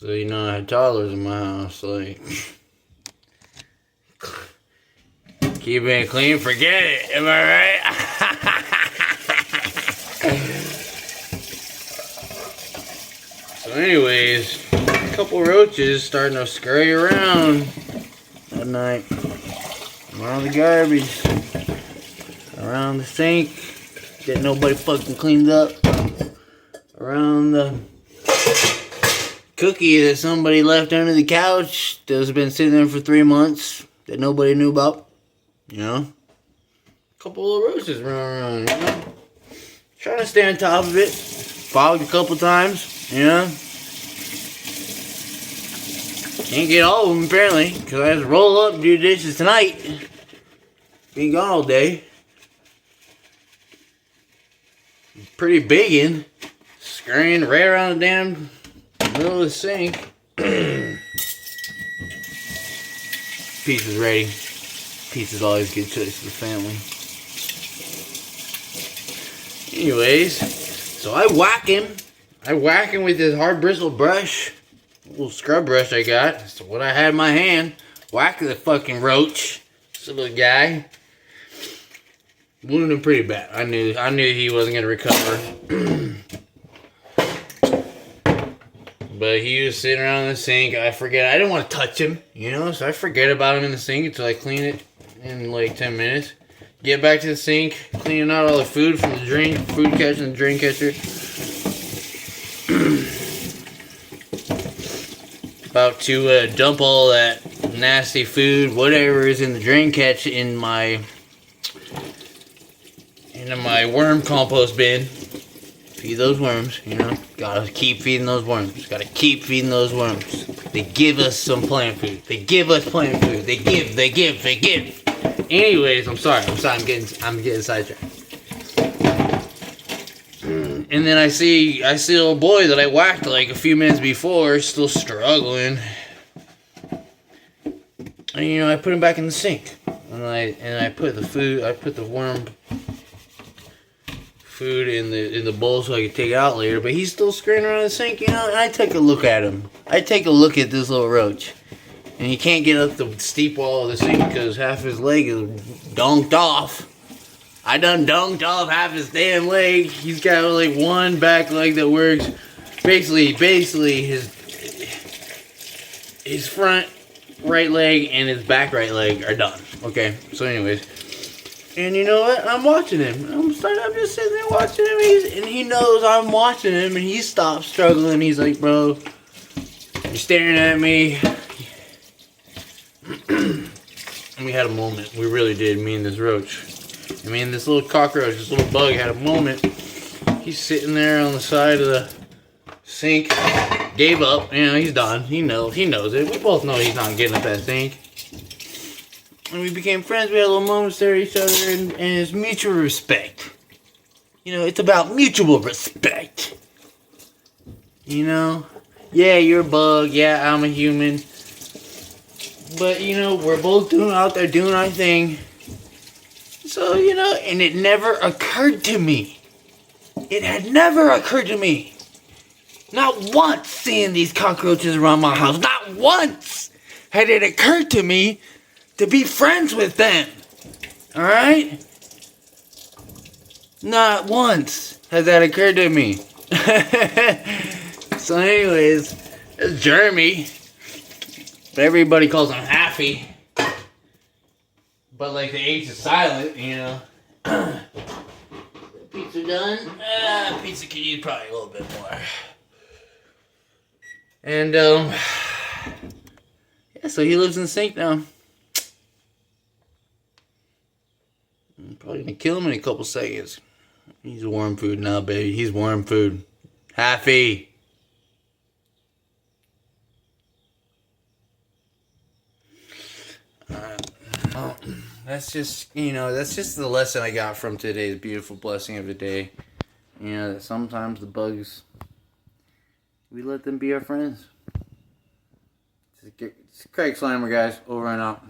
So, you know, I had toddlers in my house, like, keep it clean, forget it, am I right? So anyways, a couple roaches starting to scurry around at night, around the garbage, around the sink that nobody fucking cleaned up, around the cookie that somebody left under the couch that's been sitting there for 3 months that nobody knew about, you know? A couple of roaches running around, you know? Trying to stay on top of it. Fogged a couple times, you know? Can't get all of them apparently, because I have to roll up and do dishes tonight. Been gone all day. Pretty big in. Scurrying right around the damn middle of the sink. Pizza's ready. Pizza's always a good choice for the family. Anyways, so I whack him. I whack him with this hard bristle brush. A little scrub brush I got. That's what I had in my hand. Whack the fucking roach. This little guy. Wounded him pretty bad. I knew he wasn't gonna recover. But he was sitting around in the sink. I didn't want to touch him, you know, so I forget about him in the sink until I clean it in like 10 minutes. Get back to the sink, cleaning out all the food from the food catcher and the drain catcher. About to dump all that nasty food, whatever is in the drain catcher, into my worm compost bin. Feed those worms, you know. Gotta keep feeding those worms. Gotta keep feeding those worms. They give us some plant food. They give us plant food. They give. Anyways, I'm sorry. I'm getting sidetracked. And then I see a little boy that I whacked like a few minutes before, still struggling. And you know, I put him back in the sink. And I put the worm food in the bowl so I could take it out later, but he's still scurrying around the sink, you know, and I take a look at him. I take a look at this little roach. And he can't get up the steep wall of the sink because half his leg is dunked off. I done dunked off half his damn leg. He's got like one back leg that works. Basically his front right leg and his back right leg are done. Okay, so anyways. And you know what? I'm watching him. I'm just sitting there watching him. And he knows I'm watching him. And he stops struggling. He's like, bro, you're staring at me. And we had a moment. We really did, me and this roach. I mean, this little cockroach, this little bug had a moment. He's sitting there on the side of the sink. Gave up. You know, he's done. He knows it. We both know he's not getting up that sink. And we became friends. We had little moments there with each other, and it's mutual respect. You know, it's about mutual respect. You know? Yeah, you're a bug. Yeah, I'm a human. But, you know, we're both out there doing our thing. So, you know, and it never occurred to me. It had never occurred to me. Not once seeing these cockroaches around my house. Not once had it occurred to me to be friends with them. Alright? Not once has that occurred to me. So anyways, it's Jeremy. But everybody calls him Happy. But like the H is silent, you know. Pizza done? Pizza could use probably a little bit more. And yeah, so he lives in the sink now. I'm probably gonna kill him in a couple seconds. He's worm food now, baby. He's worm food. Happy. Well, that's just the lesson I got from today's beautiful blessing of the day. You know, that sometimes the bugs, we let them be our friends. It's Craig Slimer, guys. Over and out.